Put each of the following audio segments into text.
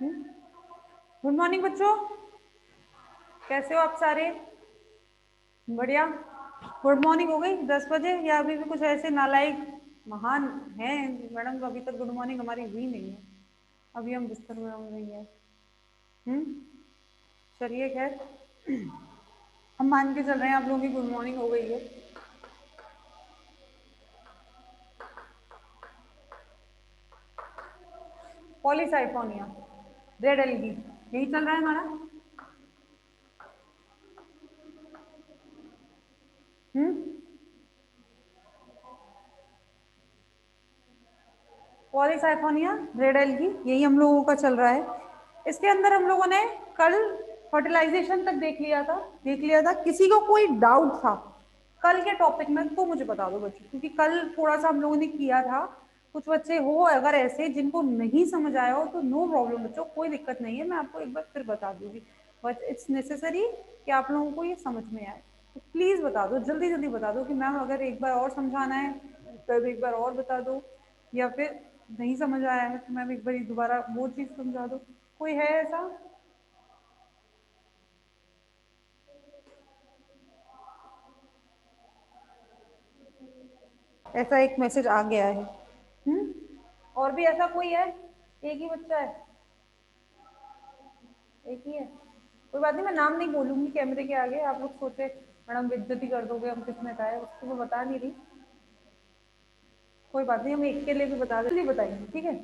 Good morning बच्चों, कैसे हो आप सारे? बढ़िया। गुड मॉर्निंग हो गई 10 बजे या अभी भी कुछ ऐसे नालायक महान हैं मैडम? अभी तक गुड मॉर्निंग हमारी हुई नहीं है, अभी हम बिस्तर में हो रही है। चलिए खैर, हम मान के चल रहे हैं आप लोगों की गुड मॉर्निंग हो गई है। पॉलीसाइफोनिया, रेड एलगी, यही चल रहा है हमारा। हम्म पॉलीसाइफोनिया, रेड एल्गी, यही हम लोगों का चल रहा है। इसके अंदर हम लोगों ने कल फर्टिलाइजेशन तक देख लिया था। किसी को कोई डाउट था कल के टॉपिक में तो मुझे बता दो बच्चों, क्योंकि कल थोड़ा सा हम लोगों ने किया था। कुछ बच्चे हो अगर ऐसे जिनको नहीं समझ आया हो तो नो प्रॉब्लम बच्चों, कोई दिक्कत नहीं है, मैं आपको एक बार फिर बता दूंगी। बट इट्स नेसेसरी कि आप लोगों को ये समझ में आए, तो प्लीज बता दो, जल्दी जल्दी बता दो कि मैम अगर एक बार और समझाना है तो एक बार और बता दो, या फिर नहीं समझ आया है तो मैम एक बार दोबारा वो चीज समझा दो। कोई है ऐसा? ऐसा एक मैसेज आ गया है। और भी ऐसा कोई है? एक ही बच्चा है? एक ही है? कोई बात नहीं, मैं नाम नहीं बोलूंगी कैमरे के आगे, आप लोग सोचे मैडम बेइज्जती कर दोगे, हम किसने कहा है, उसको मैं बता नहीं रही। कोई बात नहीं, हम एक के लिए भी बता दें, बताएंगे, ठीक है।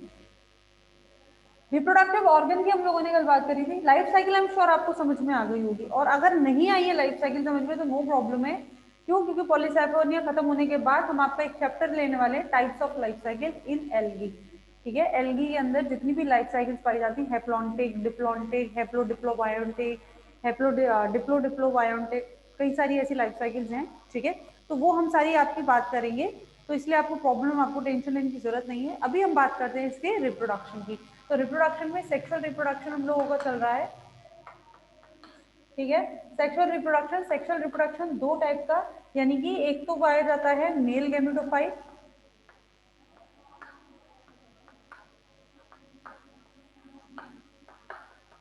रिप्रोडक्टिव ऑर्गन की हम लोगों ने कल बात करी थी। Life cycle I am sure आपको समझ में आ गई होगी, और अगर नहीं आई है लाइफ साइकिल समझ में तो नो प्रॉब्लम है। क्यों? क्योंकि पॉलीसैपोनिया खत्म होने के बाद हम आपका एक चैप्टर लेने वाले हैं, types of life cycle in algae. ठीक है, एल्गी के अंदर जितनी भी लाइफ साइकिल्स पाई जाती है, हेप्लॉन्टिक, डिप्लॉन्टिक, हेप्लोडिप्लोबायोन्टिक, हेप्लो डिप्लो डिप्लोबायोन्टिक, कई सारी ऐसी लाइफ साइकिल्स हैं। ठीक है, तो वो हम सारी आपकी बात करेंगे, तो इसलिए आपको प्रॉब्लम, आपको टेंशन लेने की जरूरत नहीं है। अभी हम बात करते हैं इसके रिप्रोडक्शन की। तो रिप्रोडक्शन में सेक्सुअल रिप्रोडक्शन हम लोगों का चल रहा है। ठीक है, सेक्सुअल रिप्रोडक्शन दो टाइप का, यानी कि एक तो पाया जाता है मेल गैमेटोफाइट,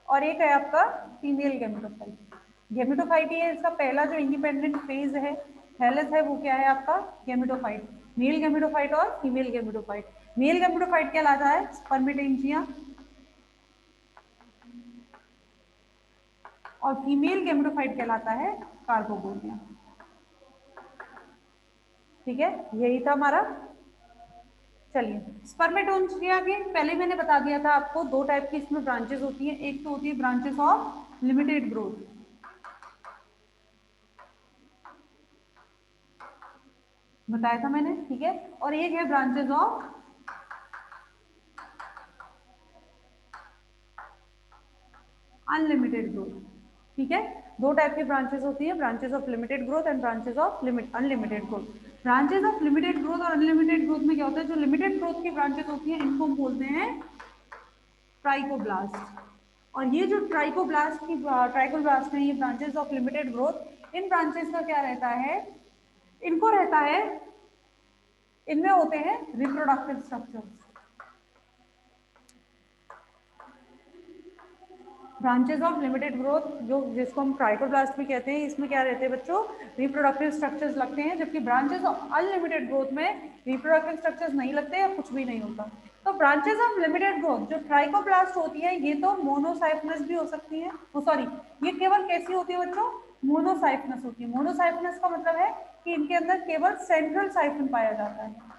और एक है आपका फीमेल गैमेटोफाइट। गैमेटोफाइट ही है इसका पहला जो इंडिपेंडेंट फेज है, हेलस है, वो क्या है आपका? गैमेटोफाइट। मेल गैमेटोफाइट और फीमेल गैमेटोफाइट। मेल गैमेटोफाइट क्या लाता है? स्पर्मेटेंजिया, और फीमेल गैमेटोफाइट कहलाता है कार्बोगोनिया। ठीक है, यही था हमारा। चलिए, स्पर्मेटोजिया के पहले मैंने बता दिया था आपको, दो टाइप की इसमें ब्रांचेस होती हैं। एक तो होती है ब्रांचेस ऑफ लिमिटेड ग्रोथ, बताया था मैंने, ठीक है, और एक है ब्रांचेस ऑफ अनलिमिटेड ग्रोथ। ठीक है, दो टाइप की ब्रांचेस होती है, branches of limited growth and branches of limit unlimited growth. Branches of limited growth और अनलिमिटेड ग्रोथ में क्या होता है? जो लिमिटेड ग्रोथ की ब्रांचेस होती हैं इनको हम बोलते हैं ट्राइकोब्लास्ट। और ये जो ट्राइकोब्लास्ट है, ये branches of limited growth, in branches का क्या रहता है? इनको रहता है, इनमें होते हैं reproductive structures. Branches of limited growth, जो जिसको हम ट्राइकोब्लास्ट भी कहते हैं, इसमें क्या रहते हैं बच्चों? रिप्रोडक्टिव स्ट्रक्चर्स लगते हैं, जबकि ब्रांचेस ऑफ अनलिमिटेड ग्रोथ में रिप्रोडक्टिव स्ट्रक्चर्स नहीं लगते या कुछ भी नहीं होता। तो ब्रांचेस ऑफ लिमिटेड ग्रोथ जो ट्राइकोब्लास्ट होती है, ये तो मोनोसाइफनस भी हो सकती है, सॉरी, ये केवल कैसी होती है बच्चों? मोनोसाइफनस होती है। मोनोसाइफनस का मतलब है कि इनके अंदर केवल सेंट्रल साइफन पाया जाता है,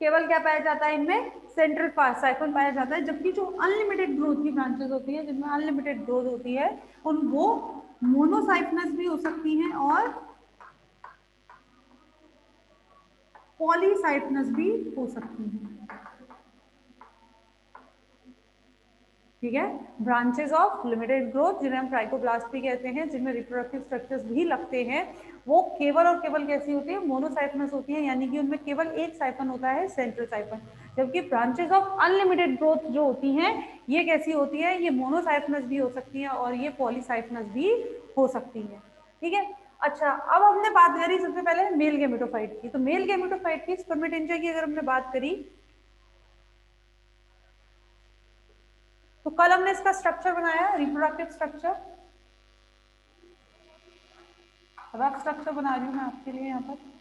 केवल क्या पाया जाता है इनमें? सेंट्रल साइफन पाया जाता है। जबकि जो अनलिमिटेड ग्रोथ की ब्रांचेस होती है, जिनमें अनलिमिटेड ग्रोथ होती है, उन वो मोनोसाइफनस भी हो सकती हैं और पॉलीसाइफनस भी हो सकती हैं। ठीक है, ब्रांचेस ऑफ लिमिटेड ग्रोथ जिन्हें हम ट्राइकोब्लास्ट भी कहते हैं, जिनमें रिप्रोडक्टिव स्ट्रक्चर्स भी लगते हैं, वो केवल और केवल कैसी होती है? मोनोसाइफनस होती है, यानी कि उनमें केवल एक साइफन होता है, सेंट्रल साइफन। जबकि ब्रांचेस ऑफ अनलिमिटेड ग्रोथ जो होती हैं, ये कैसी होती है? ये मोनोसाइफनस भी हो सकती है और ये पॉलीसाइफनस भी हो सकती है। ठीक है, अच्छा, अब हमने बात करी सबसे पहले मेल गैमेटोफाइट की। तो मेल गैमेटोफाइट की स्पर्मेटेंजिया की अगर हमने बात करी, तो कल हमने इसका स्ट्रक्चर बनाया, रिप्रोडक्टिव स्ट्रक्चर, रफ स्ट्रक्चर बना रही हूँ मैं आपके लिए यहाँ पर।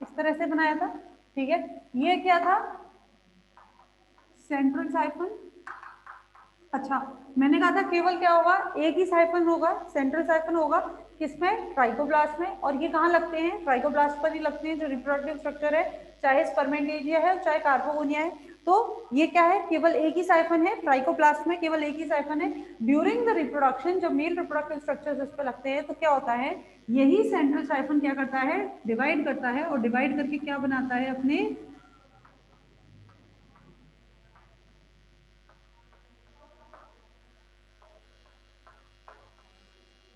इस तरह से बनाया था, ठीक है। ये क्या था, सेंट्रल साइफन। अच्छा, मैंने कहा था केवल क्या होगा, एक ही साइफन होगा, सेंट्रल साइफन होगा, किसमें, ट्राइकोब्लास्ट में। और ये कहाँ लगते हैं, ट्राइकोब्लास्ट पर ही लगते हैं, जो रिप्रोडक्टिव स्ट्रक्चर है, चाहे स्पर्मेंटेजिया है चाहे कार्पोगोनिया है। तो ये क्या है, केवल एक ही साइफन है, ट्राइकोप्लास्ट में केवल एक ही साइफन है। ड्यूरिंग द रिप्रोडक्शन जब मेल रिप्रोडक्टिव स्ट्रक्चर्स इस पर लगते हैं तो क्या होता है, यही सेंट्रल साइफन क्या करता है, डिवाइड करता है, और डिवाइड करके क्या बनाता है, अपने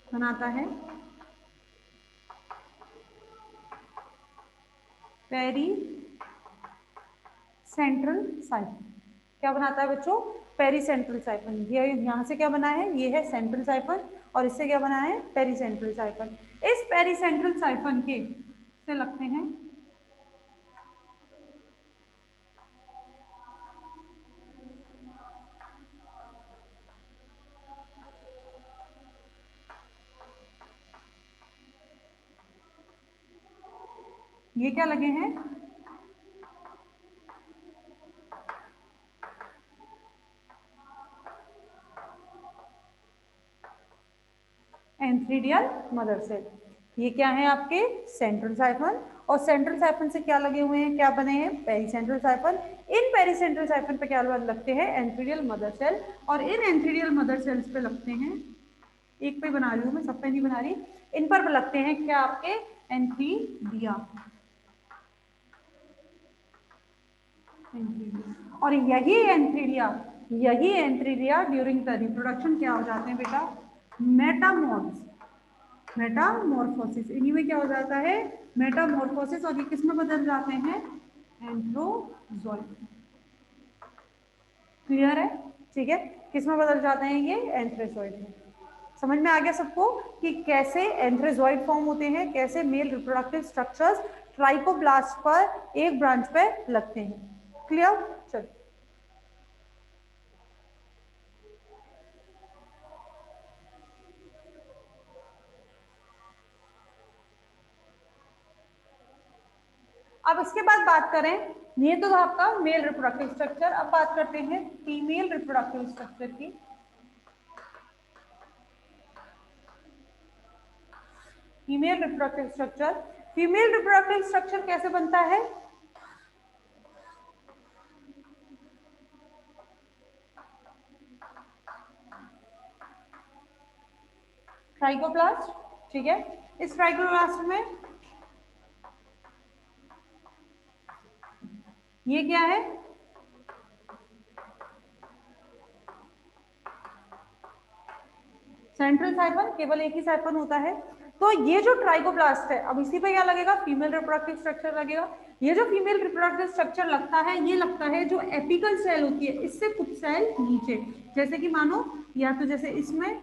बनाता है पेरी सेंट्रल साइफन। क्या बनाता है बच्चों, पेरी सेंट्रल साइफन। ये यहाँ से क्या बना है, ये है सेंट्रल साइफन, और इससे क्या बना है, पेरी सेंट्रल साइफन। इस पेरी सेंट्रल साइफन के से लगते हैं, ये क्या लगे हैं, एंथ्रीडियल मदर सेल। ये क्या है आपके, सेंट्रल साइफन, और सेंट्रल साइफन से क्या लगे हुए हैं, क्या बने हैं, पेरी सेंट्रल साइफन। इन पेरी सेंट्रल साइफन पे क्या लगते हैं, एंथ्रीडियल मदर सेल, और इन एंथ्रीडियल मदर सेल्स पे लगते हैं, एक पे बना रही हूँ मैं, सब पे नहीं बना रही, इन पर लगते हैं क्या, आपके एंथ्रीडिया। और यही एंथ्रीडिया ड्यूरिंग द रिप्रोडक्शन क्या हो जाते हैं बेटा, मेटामॉर्फोसिस। इन्हीं में क्या हो जाता है, मेटामॉर्फोसिस, और ये किस में बदल जाते हैं, एंथ्रोजोइड। क्लियर है, ठीक है, किस में बदल जाते हैं ये, एंथ्रोजोइड में। समझ में आ गया सबको कि कैसे एंथ्रोजोइड फॉर्म होते हैं, कैसे मेल रिप्रोडक्टिव स्ट्रक्चर्स ट्राइकोब्लास्ट पर एक ब्रांच पे लगते हैं। क्लियर, चलो अब इसके बाद बात करें, ये तो आपका मेल रिप्रोडक्टिव स्ट्रक्चर। अब बात करते हैं फीमेल रिप्रोडक्टिव स्ट्रक्चर की। Female reproductive structure, female reproductive structure कैसे बनता है, ट्राइकोप्लास्ट, ठीक है। इस ट्राइकोप्लास्ट में ये क्या है, सेंट्रल साइफन, केवल एक ही साइफन होता है। तो ये जो ट्राइकोप्लास्ट है, अब इसी पे क्या लगेगा, फीमेल रिप्रोडक्टिव स्ट्रक्चर लगेगा। ये जो फीमेल रिप्रोडक्टिव स्ट्रक्चर लगता है, ये लगता है जो एपिकल सेल होती है, इससे कुछ सेल नीचे, जैसे कि मानो या तो जैसे इसमें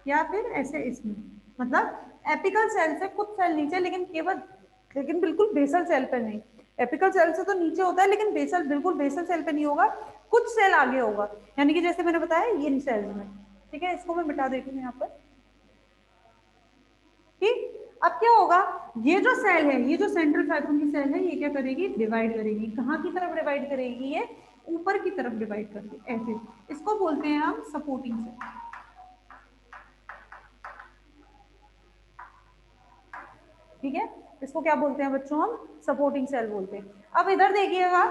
या फिर ऐसे इसमें, मतलब एपिकल सेल से कुछ सेल नीचे, लेकिन बिल्कुल बेसल सेल पर नहीं। एपिकल सेल से तो नीचे होता है, लेकिन बिल्कुल बेसल सेल पे नहीं होगा, कुछ सेल आगे होगा, यानी कि जैसे मैंने बताया ये सेल्स में। ठीक है, इसको मैं मिटा देती हूँ यहाँ पर। ठीक, अब क्या होगा, ये जो सेल है, ये जो सेंट्रल साइफन की सेल है, ये क्या करेगी, डिवाइड करेगी। कहाँ की तरफ डिवाइड करेगी, ये ऊपर की तरफ डिवाइड करके ऐसे। इसको बोलते हैं हम सपोर्टिंग सेल। ठीक है, इसको क्या बोलते हैं बच्चों, हम सपोर्टिंग सेल बोलते हैं। अब इधर देखिएगा,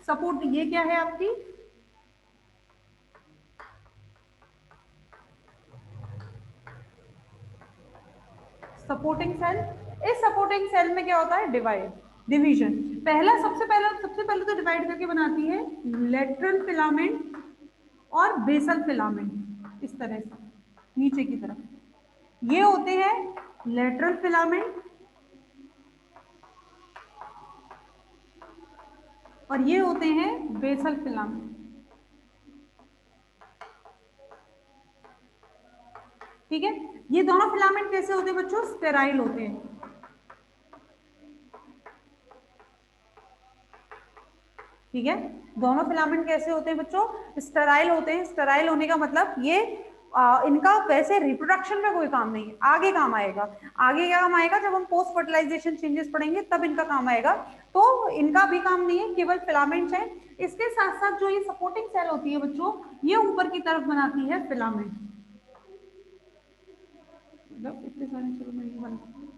सपोर्ट, ये क्या है आपकी, सपोर्टिंग सेल। इस सपोर्टिंग सेल में क्या होता है, डिवीजन। सबसे पहले तो डिवाइड करके बनाती है लेटरल फिलामेंट और बेसल फिलामेंट, इस तरह से नीचे की तरफ ये होते हैं लेटरल फिलामेंट, और ये होते हैं बेसल फिलामेंट। ठीक है, ये दोनों फिलामेंट कैसे होते हैं बच्चों, स्टेराइल होते हैं। ठीक है, दोनों फिलामेंट कैसे होते हैं बच्चों, स्टेराइल होते हैं। स्टेराइल होने का मतलब ये इनका वैसे रिप्रोडक्शन में कोई काम नहीं है, आगे काम आएगा। आगे क्या काम आएगा, जब हम पोस्ट फर्टिलाइजेशन चेंजेस पढ़ेंगे तब इनका काम आएगा। तो इनका भी काम नहीं है, केवल फिलामेंट्स है। इसके साथ साथ जो ये सपोर्टिंग सेल होती है बच्चों, ये ऊपर की तरफ बनाती है फिलामेंट। मतलब इतने सारे चलो मैं ये बनाती हूँ।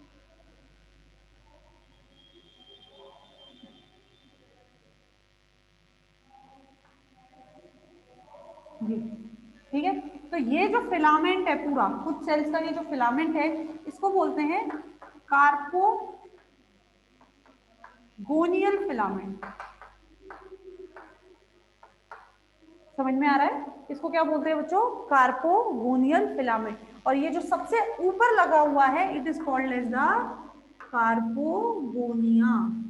जी ठीक है, तो ये जो फिलामेंट है पूरा, कुछ सेल्स का ये जो फिलामेंट है, इसको बोलते हैं कार्पोगोनियल फिलामेंट। समझ में आ रहा है, इसको क्या बोलते हैं बच्चों, कार्पोगोनियल फिलामेंट। और ये जो सबसे ऊपर लगा हुआ है, it is called as the carpogonia.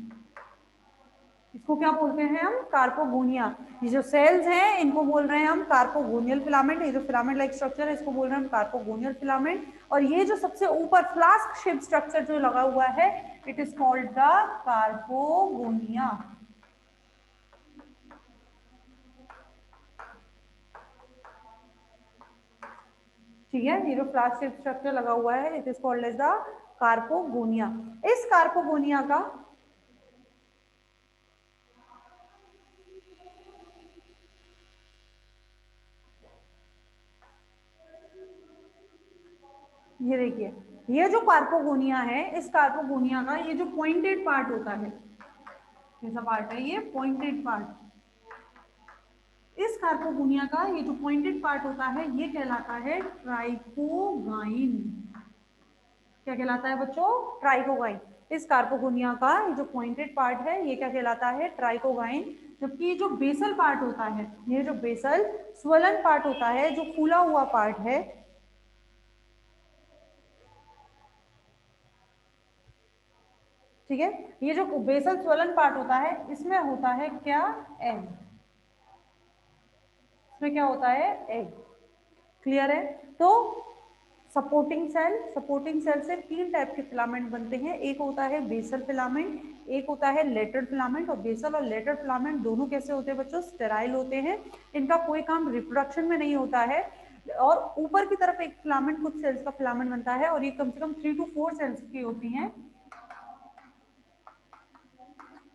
इसको क्या बोलते हैं हम, कार्पोगोनिया। ये जो सेल्स हैं इनको बोल रहे हैं हम कार्पोगोनियल फिलामेंट। ये जो फिलामेंट लाइक स्ट्रक्चर है इसको बोल रहे हैं हम कार्पोगोनियल फिलामेंट। और ये जो सबसे ऊपर फ्लास्क शेप स्ट्रक्चर जो लगा हुआ है, it is called the carpogonia. ठीक है, ये जो फ्लास्क शेप स्ट्रक्चर लगा हुआ है, it is called as the carpogonia. इस कार्पोगोनिया का ये देखिए, ये जो कार्पोगोनिया है, इस कार्पोगोनिया का ये जो पॉइंटेड पार्ट होता है, कैसा पार्ट है ये, पॉइंटेड पार्ट। इस कार्पोगोनिया का ये जो पॉइंटेड पार्ट होता है, ये कहलाता है ट्राइकोगाइन। क्या कहलाता है बच्चों, ट्राइकोगाइन। इस कार्पोगोनिया का ये जो पॉइंटेड पार्ट है, ये क्या कहलाता है, ट्राइकोगाइन। जबकि ये जो बेसल पार्ट होता है, ये जो बेसल स्वलन पार्ट होता है, जो फूला हुआ पार्ट है, ठीक है, ये जो बेसल स्वलन पार्ट होता है, इसमें होता है क्या, एग। इसमें क्या होता है, एग। क्लियर है। तो सपोर्टिंग सेल से तीन टाइप के फिलामेंट बनते हैं। एक होता है बेसल फिलामेंट, एक होता है लेटरल फिलामेंट। और बेसल और लेटरल फिलामेंट दोनों कैसे होते हैं बच्चों, स्टेराइल होते हैं। इनका कोई काम रिप्रोडक्शन में नहीं होता है। और ऊपर की तरफ एक फिलामेंट, कुछ सेल्स का फिलामेंट बनता है, और ये कम से कम 3 to 4 सेल्स की होती हैं।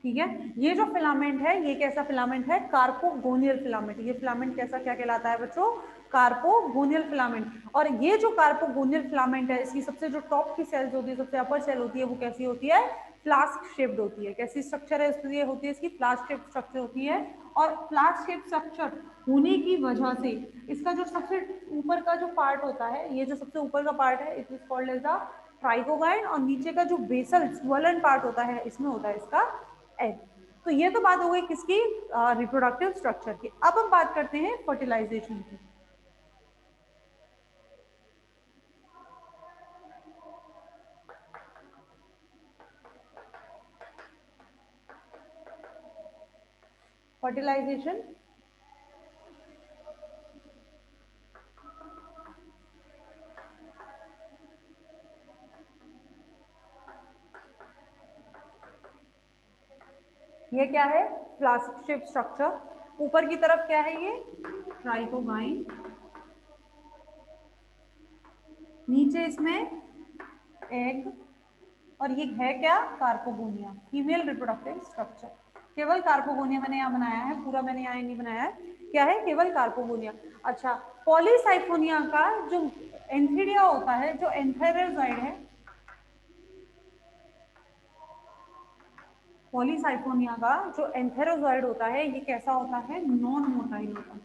ठीक है, ये जो फिलामेंट है, ये कैसा फिलामेंट है, कार्पोगोनियल फिलामेंट। ये फिलामेंट कैसा, क्या कहलाता है बच्चों, कार्पोगोनियल फिलामेंट। और ये जो कार्पोगोनियल फिलामेंट है, इसकी सबसे जो टॉप की सेल्स होती है, सबसे अपर सेल होती है, वो कैसी होती है, फ्लास्क शेप्ड होती है। कैसी स्ट्रक्चर है इसलिए होती है, इसकी फ्लास्क शेप स्ट्रक्चर होती है। और फ्लास्क शेप स्ट्रक्चर होने की वजह से इसका जो सबसे ऊपर का जो पार्ट होता है, ये जो सबसे ऊपर का पार्ट है, it is called as the trichogyne. और नीचे का जो बेसल स्वलन पार्ट होता है, इसमें होता है इसका एग। तो ये तो बात हो गई किसकी, रिप्रोडक्टिव स्ट्रक्चर की। अब हम बात करते हैं फर्टिलाइजेशन की। फर्टिलाइजेशन ये क्या है, फ्लास्क शेप स्ट्रक्चर। ऊपर की तरफ क्या है, ये ट्राइकोगाइन। नीचे इसमें एग। और ये है क्या, कार्पोगोनिया, फीमेल रिप्रोडक्टिव स्ट्रक्चर। केवल कार्पोगोनिया मैंने यहाँ बनाया है, पूरा मैंने यहाँ नहीं बनाया है। क्या है, केवल कार्पोगोनिया। अच्छा, पॉलीसाइफोनिया का जो एंथीडिया होता है, जो एंथेरोजाइड है, पॉलीसाइफोनिया का जो एंथेरोजॉइड होता है, ये कैसा होता है, नॉन मोटाइल होता है।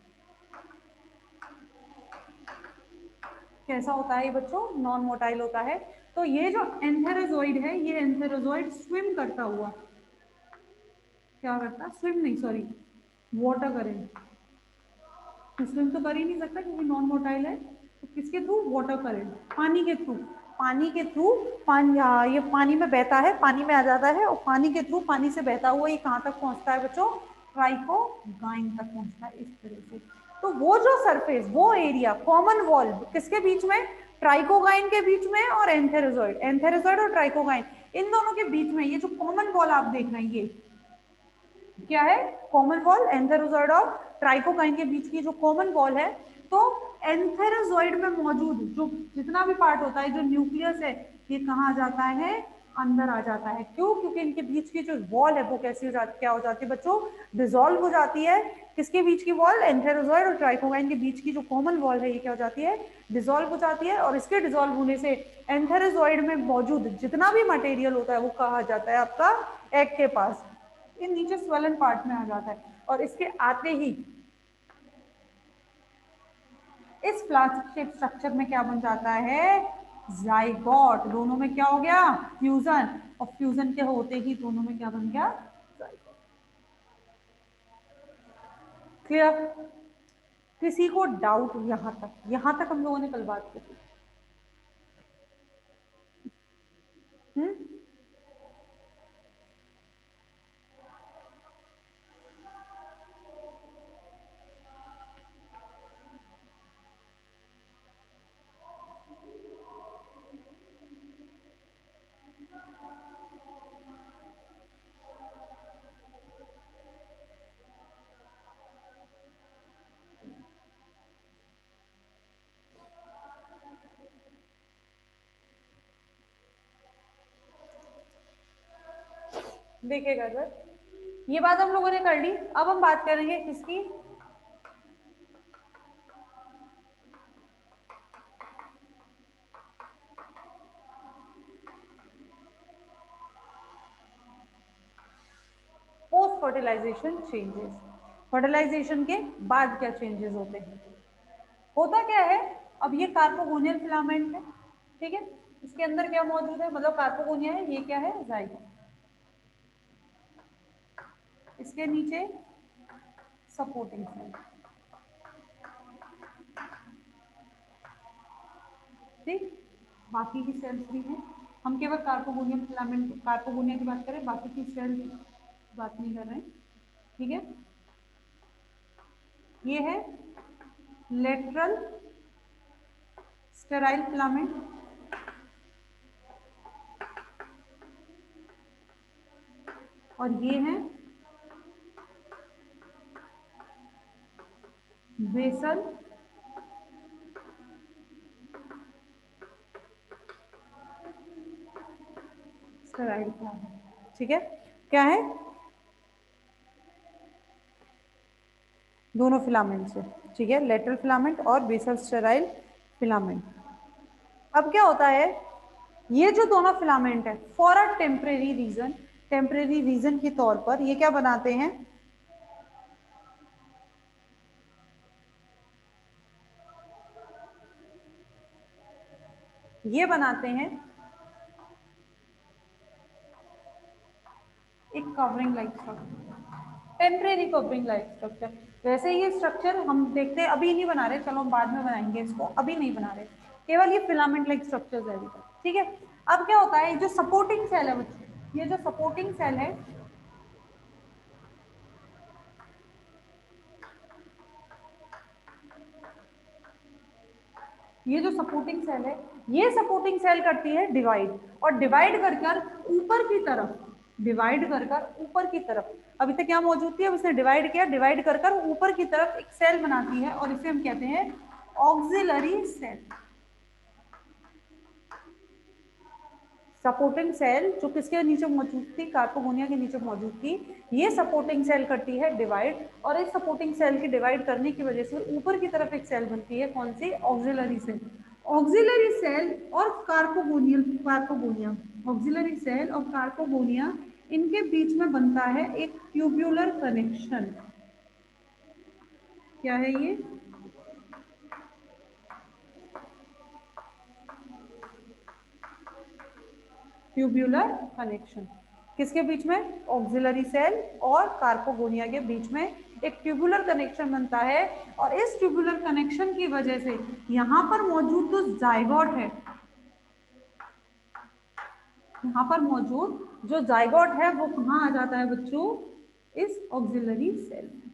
कैसा होता है ये बच्चों, नॉन मोटाइल होता है। तो ये जो एंथेरोजॉइड है, ये एंथेरोजॉइड स्विम करता हुआ, क्या करता, स्विम नहीं, सॉरी, वाटर करेंट। स्विम तो कर ही नहीं सकता क्योंकि नॉन मोटाइल है। तो किसके थ्रू, वाटर करंट, पानी के थ्रू। पानी के थ्रू, पानी, ये पानी में बहता है, पानी में आ जाता है, और पानी के थ्रू, पानी से बहता हुआ ये कहाँ तक पहुंचता है बच्चों, ट्राइकोगाइन तक पहुंचता है, इस तरह से। तो वो जो सरफेस, वो एरिया, कॉमन वॉल किसके बीच में, ट्राइकोगाइन के बीच में, और एंथेरोजॉइड और ट्राइकोगाइन, इन दोनों के बीच में ये जो कॉमन वॉल आप देख रहे हैं, क्या है, कॉमन वॉल एंथेरोजॉइड और ट्राइकोकाइन के बीच की जो कॉमन वॉल है, तो एंथेरोजॉइड में मौजूद जो जितना भी पार्ट होता है, जो न्यूक्लियस है, ये कहाँ आ जाता है, अंदर आ जाता है। क्यों? क्योंकि इनके बीच की जो वॉल है वो कैसी हो जाती, क्या हो जाती है बच्चों, डिसॉल्व हो जाती है। किसके बीच की वॉल, एंथेरोजॉइड और ट्राइकोकाइन के बीच की जो कॉमन वॉल है, ये क्या हो जाती है, डिसॉल्व हो जाती है। और इसके डिसॉल्व होने से एंथेरोजॉइड में मौजूद जितना भी मटेरियल होता है वो कहाँ आ जाता है, आपका एग के पास, ये नीचे स्वेलन पार्ट में आ जाता है। और इसके आते ही इस फ्लास्क शेप स्ट्रक्चर में क्या बन जाता है, जाइगोट। दोनों में क्या हो गया, फ्यूजन। और फ्यूजन के होते ही दोनों में क्या बन गया, जाइगोट। क्लियर? किसी को डाउट यहां तक? यहां तक हम लोगों ने कल बात की थी। हम्म, देखिएगा सर, ये बात हम लोगों ने कर ली। अब हम बात करेंगे किसकी, पोस्ट फर्टिलाइजेशन चेंजेस। फर्टिलाइजेशन के बाद क्या चेंजेस होते हैं, होता क्या है। अब ये कार्पोगोनियल फिलामेंट है, ठीक है, इसके अंदर क्या मौजूद है, मतलब कार्पोगोनिया है, ये क्या है, जाइगोट। इसके नीचे सपोर्टिंग सेल, ठीक। बाकी की सेल्स भी हैं, हम केवल कार्पोगोनियल फिलामेंट, कार्पोगोनिया की बात करें, बाकी की सेल बात नहीं कर रहे हैं, ठीक है। ये है लेटरल स्टेराइल फिलामेंट, और ये है बेसल स्टेराइल फिलामेंट, ठीक है। क्या है, दोनों फिलामेंट से, ठीक है, लेटरल फिलामेंट और बेसल स्टेराइल फिलामेंट। अब क्या होता है, ये जो दोनों फिलामेंट है, for a temporary reason, temporary reason के तौर पर ये क्या बनाते हैं, ये बनाते हैं एक covering like structure, temporary covering like structure. वैसे ये स्ट्रक्चर हम देखते हैं, अभी नहीं बना रहे, चलो हम बाद में बनाएंगे इसको, अभी नहीं बना रहे, केवल ये फिलामेंट लाइक स्ट्रक्चर है अभी तक, ठीक है। अब क्या होता है, जो सपोर्टिंग सेल है बच्चों, ये जो सपोर्टिंग सेल है, ये जो सपोर्टिंग सेल है, ये सपोर्टिंग सेल करती है डिवाइड, और डिवाइड कर कर ऊपर की तरफ, डिवाइड कर कर ऊपर की तरफ, अभी तक क्या मौजूद थी, अब इसने डिवाइड किया, डिवाइड कर कर ऊपर की तरफ एक सेल बनाती है, और इसे हम कहते हैं ऑक्सिलरी सेल। सपोर्टिंग सेल जो किसके नीचे मौजूद थी, कार्पोगोनिया के नीचे मौजूद थी, ये सपोर्टिंग सेल करती है डिवाइड, और इस सपोर्टिंग सेल की डिवाइड करने की वजह से ऊपर की तरफ एक सेल बनती है, कौन सी, ऑक्सिलरी सेल। ऑक्सिलरी सेल और कार्पोगोनियल, कार्पोगोनिया, ऑक्सिलरी सेल और कार्पोगोनिया, इनके बीच में बनता है एक ट्यूब्यूलर कनेक्शन। क्या है ये, ट्यूब्यूलर कनेक्शन, किसके बीच में, ऑक्सिलरी सेल और कार्पोगोनिया के बीच में एक ट्यूबुलर कनेक्शन बनता है। और इस ट्यूबुलर कनेक्शन की वजह से यहाँ पर मौजूद जो जाइगोट है, यहाँ पर मौजूद जो जाइगोट है वो कहाँ आ जाता है बच्चों, इस ऑक्सिलरी सेल में।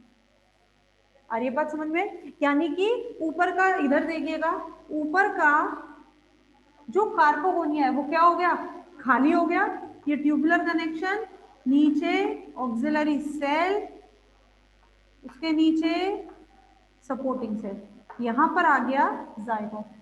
आ रही है बात समझ में, यानी कि ऊपर का, इधर देखिएगा, ऊपर का जो कार्पोगोनिया है वो क्या हो गया, खाली हो गया, ये ट्यूबुलर कनेक्शन नीचे ऑक्सिलरी सेल, उसके नीचे सपोर्टिंग सेल, यहां पर आ गया जाइगोट।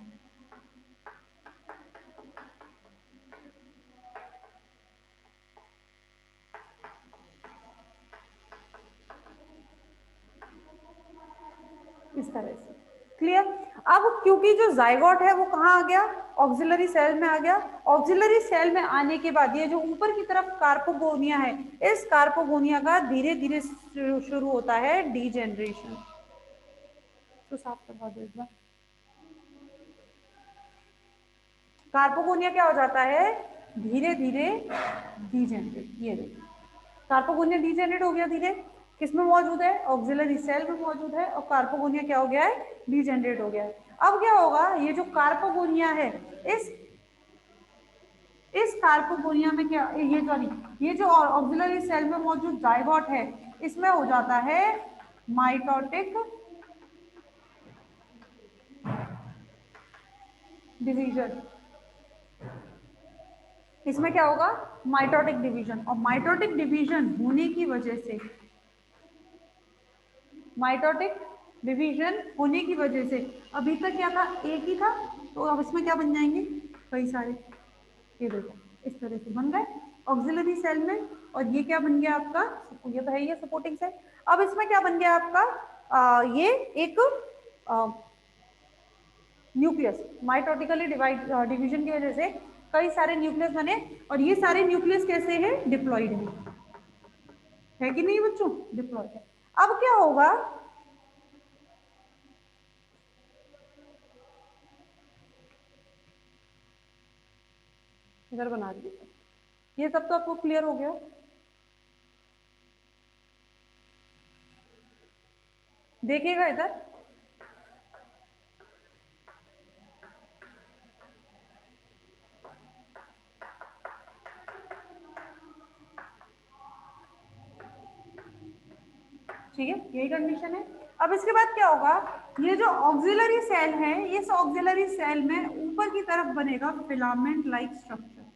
इस तरह से, क्लियर। अब क्योंकि जो जाइगोट है वो कहाँ आ गया, ऑक्सिलरी सेल में आ गया। ऑक्सिलरी सेल में आने के बाद ये जो ऊपर की तरफ कार्पोगोनिया है, इस कार्पोगोनिया का धीरे धीरे शुरू होता है डीजेनरेशन। तो साफ करवा दो एक बार। कार्पोगोनिया क्या हो जाता है, धीरे धीरे डीजेनरेट। ये देखिए कार्पोगोनिया डीजेनरेट हो गया धीरे, किसमें मौजूद है, ऑक्सिलरी सेल में मौजूद है, और कार्पोगोनिया क्या हो गया है, डीजेनरेट हो गया है। अब क्या होगा, ये जो कार्पोगोनिया है, इस कार्पोगोनिया में क्या, ये सॉरी, ये जो ऑक्सिलरी सेल में मौजूद जाइगोट है, इसमें हो जाता है माइटोटिक डिवीजन। इसमें क्या होगा, माइटोटिक डिवीजन, और माइटोटिक डिवीजन होने की वजह से, माइटोटिक डिवीजन होने की वजह से, अभी तक क्या था, एक ही था, तो अब इसमें क्या बन जाएंगे, कई सारे। ये देखो इस तरह से बन गए ऑक्सिलरी सेल में, और ये क्या बन गया आपका, ये तो है ये सपोर्टिंग सेल। अब इसमें क्या बन गया आपका, ये एक न्यूक्लियस, माइटोटिकली डिवाइड डिवीजन की वजह से कई सारे न्यूक्लियस बने, और ये सारे न्यूक्लियस कैसे हैं, डिप्लॉइड है कि नहीं बच्चों, डिप्लॉइड है। अब क्या होगा, इधर बना दीजिए, ये सब तो आपको क्लियर हो गया। देखिएगा इधर, ठीक है, यही कंडीशन है। अब इसके बाद क्या होगा, ये जो ऑक्सिलरी सेल है, इस ऑक्सिलरी सेल में ऊपर की तरफ बनेगा फिलामेंट लाइक स्ट्रक्चर।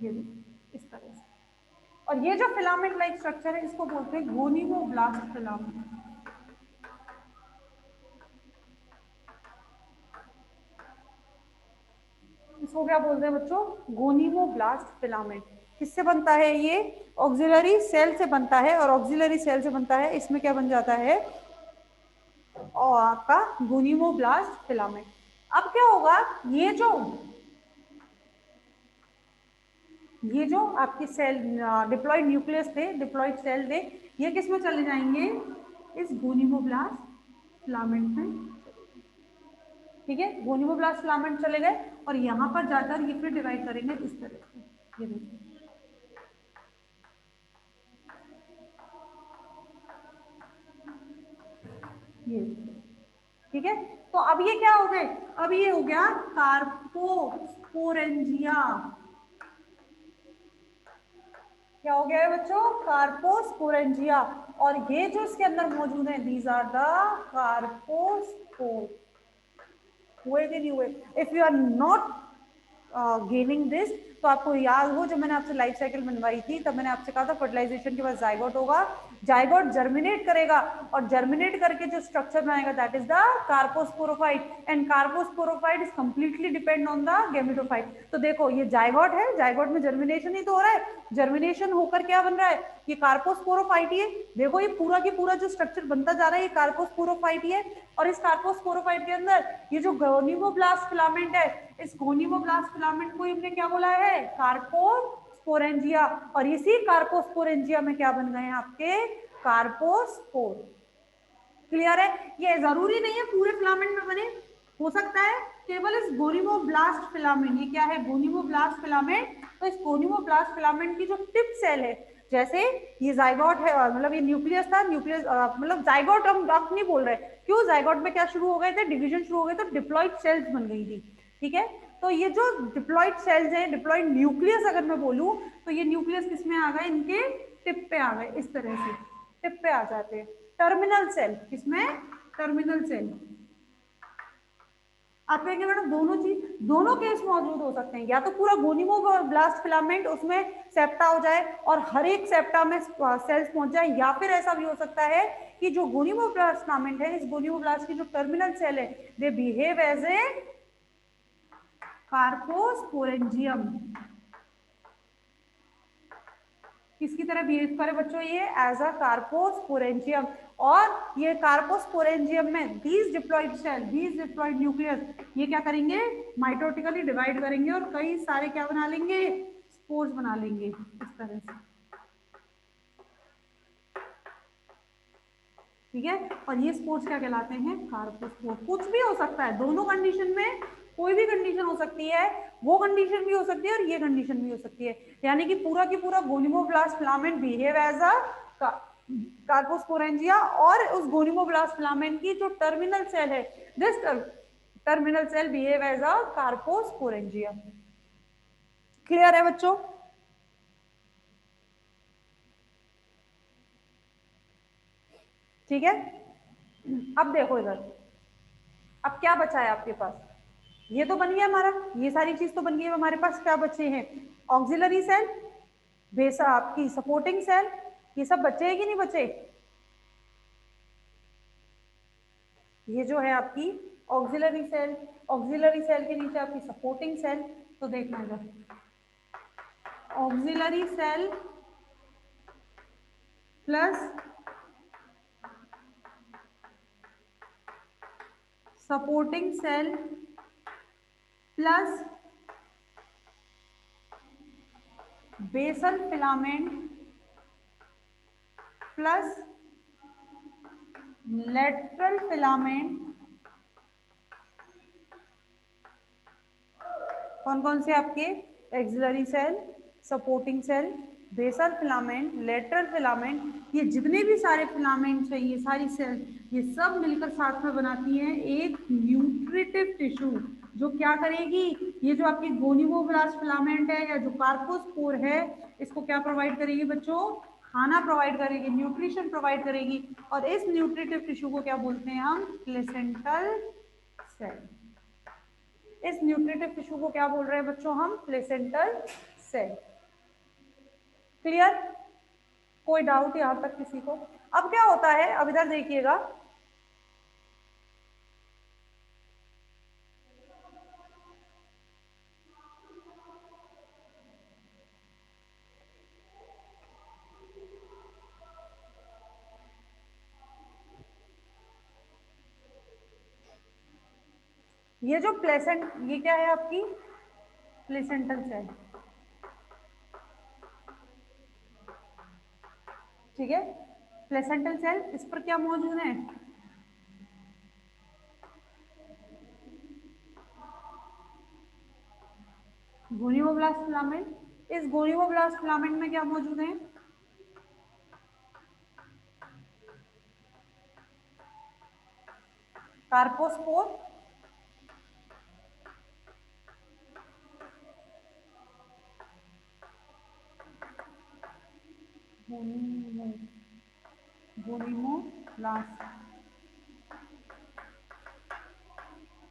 ये देखिए इस तरह से, और ये जो फिलामेंट लाइक स्ट्रक्चर है, इसको बोलते हैं गोनिमोब्लास्ट फिलामेंट। इसको क्या बोलते हैं बच्चों, गोनिमोब्लास्ट फिलामेंट। किससे बनता है ये, ऑक्सिलरी सेल से बनता है, और ऑक्सिलरी सेल से बनता है, इसमें क्या बन जाता है, और आपका गोनिमोब्लास्ट फिलामेंट। अब क्या होगा, ये जो आपके सेल डिप्लॉयड न्यूक्लियस थे, डिप्लॉयड सेल थे, ये किस में चले जाएंगे, इस गोनिमोब्लास्ट फिलामेंट में। ठीक है, गोनिमोब्लास्ट फिलामेंट चले गए, और यहाँ पर जाकर ये फिर डिवाइड करेंगे इस तरह से। ये देखिए, ये ठीक है। तो अब ये क्या हो गए, अब ये हो गया कार्पोस्पोरेंजिया। क्या हो गया है बच्चों, कार्पोस्पोरेंजिया। और ये जो इसके अंदर मौजूद है, दीज आर द कार्पोस्पोर। हुए कि नहीं हुए, if you are not gaining this, तो आपको याद हो जब मैंने आपसे लाइफ साइकिल बनवाई थी, तब मैंने आपसे कहा था फर्टिलाइजेशन के बाद जाइगोट होगा, जाइगोट जर्मिनेट करेगा, और जर्मिनेट करके जो स्ट्रक्चर बनाएगा that is the carposporophyte, and carposporophyte is completely depend on the gametophyte. तो देखो ये जाइगोट है, जाइगोट में जर्मिनेशन ही तो हो रहा है, जर्मिनेशन होकर क्या बन रहा है, ये कार्पोस्पोरोफाइट ही है। देखो ये पूरा की पूरा जो स्ट्रक्चर बनता जा रहा है, ये कार्पोस्पोरोफाइट ही है, और इस कार्पोस्पोरोफाइट के अंदर ये जो गोनिमोब्लास्ट फिलामेंट है, इस गोनिमोब्लास्ट फिलामेंट को हमने क्या बोला है, कार्पोस्पोरेंजिया, और इसी कार्पोस्पोरेंजिया में क्या बन गए हैं आपके, कार्पोस्पोर। क्लियर है, ये जरूरी नहीं है पूरे फिलामेंट में बने, हो सकता है केवल इस गोनिमोब्लास्ट फिलामेंट, ये क्या है, गोनिमोब्लास्ट फिलामेंट, तो इस गोनिमोब्लास्ट फिलामेंट की जो टिप सेल है, जैसे ये जाइगोट है, मतलब ये न्यूक्लियस था, न्यूक्लियस मतलब जाइगोट हम अब नहीं बोल रहे, क्यों, जाइगोट में क्या शुरू हो गए थे, डिवीजन शुरू हो गए, तो डिप्लॉइड सेल्स बन गई थी। ठीक है, तो ये जो डिप्लॉइड सेल्स हैं, डिप्लॉइड न्यूक्लियस अगर मैं बोलूं, तो ये न्यूक्लियस किसमें आ गए, इनके टिप पे आ गए, इस तरह से टिप पे आ जाते हैं। टर्मिनल सेल, किसमें, टर्मिनल सेल, आप कहेंगे मैडम दोनों चीज, दोनों केस मौजूद हो सकते हैं, या तो पूरा गोनिमोब्लास्ट फिलामेंट उसमें सेप्टा हो जाए और हर एक सेप्टा में सेल्स पहुंच जाए, या फिर ऐसा भी हो सकता है कि जो गोनिमोब्लास्ट फिलामेंट है, इस गोनिमोब्लास्ट की जो टर्मिनल सेल है, दे बिहेव एज ए कार्पोस्पोरेंजियम। किसकी तरह बिहेव करे बच्चों, ये एज अ कार्पोस्पोरेंजियम। और ये कार्पोस्पोरेंजियम में बीस डिप्लॉइड सेल, बीस डिप्लॉइड न्यूक्लियस, ये क्या करेंगे, माइटोटिकली डिवाइड करेंगे और कई सारे क्या बना लेंगे, स्पोर्स बना लेंगे इस तरह से। ठीक है, और ये स्पोर्स क्या कहलाते हैं, कार्पोस्पोर। कुछ भी हो सकता है, दोनों कंडीशन में कोई भी कंडीशन हो सकती है, वो कंडीशन भी हो सकती है और ये कंडीशन भी हो सकती है, यानी कि पूरा की पूरा gonimoblast filament behave as a carposporangia, और उस गोनिमोब्लास्ट फिलामेंट की जो टर्मिनल सेल है, this terminal cell behave as a carposporangia. Clear है बच्चों? ठीक है, अब देखो इधर, अब क्या बचा है आपके पास, ये तो बन गया हमारा, ये सारी चीज तो बन गई है, हमारे पास क्या बचे हैं, ऑक्सिलरी सेल, बेसा आपकी सपोर्टिंग सेल, ये सब बचे हैं कि नहीं बचे, ये जो है आपकी ऑक्सिलरी सेल, ऑक्सिलरी सेल के नीचे आपकी सपोर्टिंग सेल। तो देखना इधर, auxiliary cell plus supporting cell plus basal filament plus lateral filament, कौन कौन से आपके, auxiliary cell, supporting cell, basal filament, lateral filament, ये जितने भी सारे फिलामेंट्स हैं, ये सारी सेल, ये सब मिलकर साथ में बनाती हैं एक न्यूट्रिटिव टिश्यू, जो क्या करेगी, ये जो आपकी गोनिमोब्लास्ट फिलामेंट है या जो कार्पोस्पोर है, इसको क्या प्रोवाइड करेगी बच्चों, खाना प्रोवाइड करेगी, न्यूट्रिशन प्रोवाइड करेगी, और इस न्यूट्रिटिव टिश्यू को क्या बोलते हैं हम, प्लेसेंटल सेल। इस न्यूट्रिटिव टिश्यू को क्या बोल रहे हैं बच्चों हम, प्लेसेंटल सेल। क्लियर? कोई डाउट यहां तक किसी को? अब क्या होता है, अब इधर देखिएगा, ये जो प्लेसेंट, ये क्या है आपकी प्लेसेंटल सेल, ठीक है, प्लेसेंटल सेल, इस पर क्या मौजूद है, गोनिमोब्लास्ट फिलामेंट, इस गोनिमोब्लास्ट फिलामेंट में क्या मौजूद है, कार्पोस्पोर, गोनिमोब्लास्ट,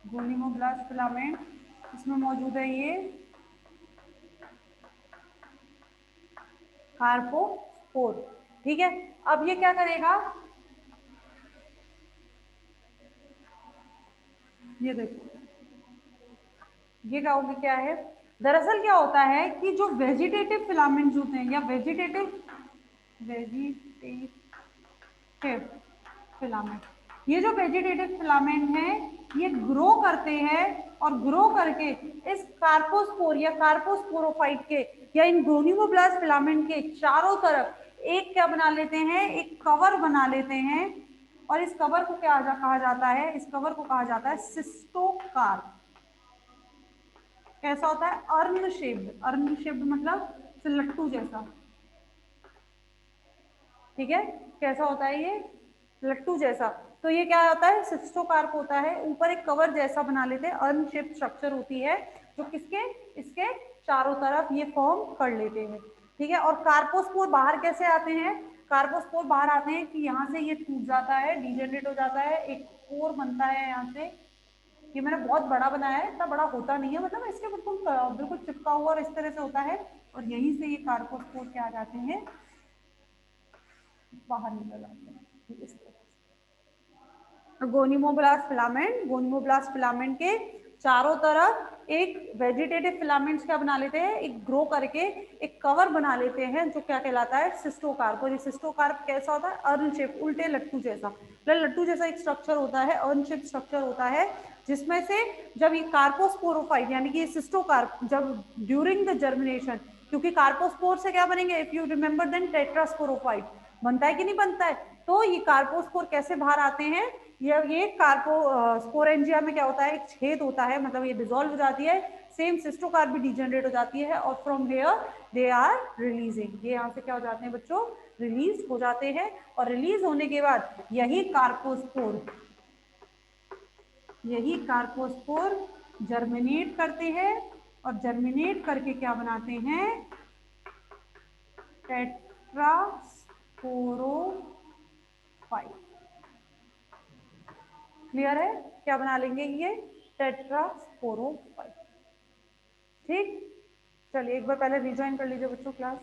गोनिमोब्लास्ट फिलामेंट, इसमें मौजूद है ये कार्पोस्पोर। ठीक है, अब ये क्या करेगा, ये देखो, ये क्या है, दरअसल क्या होता है कि जो वेजिटेटिव फिलामेंट्स होते हैं, या वेजिटेटिव फिलामेंट, ये जो वेजिटेटिव फिलामेंट है, ये ग्रो करते हैं, और ग्रो करके इस कार्पोस्पोर या कार्पोस्पोरोफाइट के या इन गोनिमोब्लास्ट फिलामेंट के चारों तरफ एक क्या बना लेते हैं, एक कवर बना लेते हैं, और इस कवर को क्या कहा जाता है, इस कवर को कहा जाता है सिस्टोकार्प। कैसा होता है, अर्न शेप्ड, अर्न शेप्ड मतलब लट्टू जैसा, ठीक है, कैसा होता है ये, लट्टू जैसा। तो ये क्या होता है, सिस्टोकार्प होता है, ऊपर एक कवर जैसा बना लेते हैं, अर्न शेप स्ट्रक्चर होती है, जो किसके, इसके चारों तरफ ये फॉर्म कर लेते हैं। ठीक है, और कार्पोस्पोर बाहर कैसे आते हैं, कार्पोस्पोर बाहर आते हैं कि यहाँ से ये टूट जाता है, डिजेनरेट हो जाता है, एक पोर बनता है यहाँ से, ये मैंने बहुत बड़ा बनाया है, इतना बड़ा होता नहीं है, मतलब इसके बिल्कुल बिल्कुल चिपका हुआ और इस तरह से होता है, और यहीं से ये कार्पोस्पोर क्या आ जाते हैं, बाहर निकल जाते हैं इस तरह से। गोनिमोब्लास्ट फिलामेंट के चारों तरफ एक वेजिटेटिव फिलामेंट्स क्या बना लेते हैं, एक ग्रो करके एक कवर बना लेते हैं, जो क्या कहलाता है, सिस्टोकार्प। और ये सिस्टोकार्प कैसा होता है, अर्न शेप, उल्टे लट्टू जैसा, लट्टू जैसा एक स्ट्रक्चर होता है, अर्न शेप स्ट्रक्चर होता है, जिसमें से जब ये कार्पोस्पोरोफाइट यानी कि सिस्टोकार्प जब ड्यूरिंग द जर्मिनेशन, क्योंकि कार्पोस्पोर से क्या बनेंगे, if you remember then tetrasporophyte बनता है कि नहीं बनता है, तो ये कार्पोस्पोर कैसे बाहर आते हैं, ये कार्पो स्पोरेंजिया में क्या होता है, एक छेद होता है, मतलब ये डिसॉल्व हो जाती है, सेम सिस्टोकार्प भी डिजेनरेट हो जाती है, और from here they are releasing, ये यहाँ से क्या हो जाते हैं बच्चों, रिलीज हो जाते हैं, और रिलीज होने के बाद यही कार्पोस्पोर जर्मिनेट करते हैं, और जर्मिनेट करके क्या बनाते हैं, टेट्रास्पोरोफाइट। क्लियर है, क्या बना लेंगे ये, टेट्रास्पोरोफाइट। ठीक, चलिए एक बार पहले रिज्वाइन कर लीजिए बच्चों क्लास।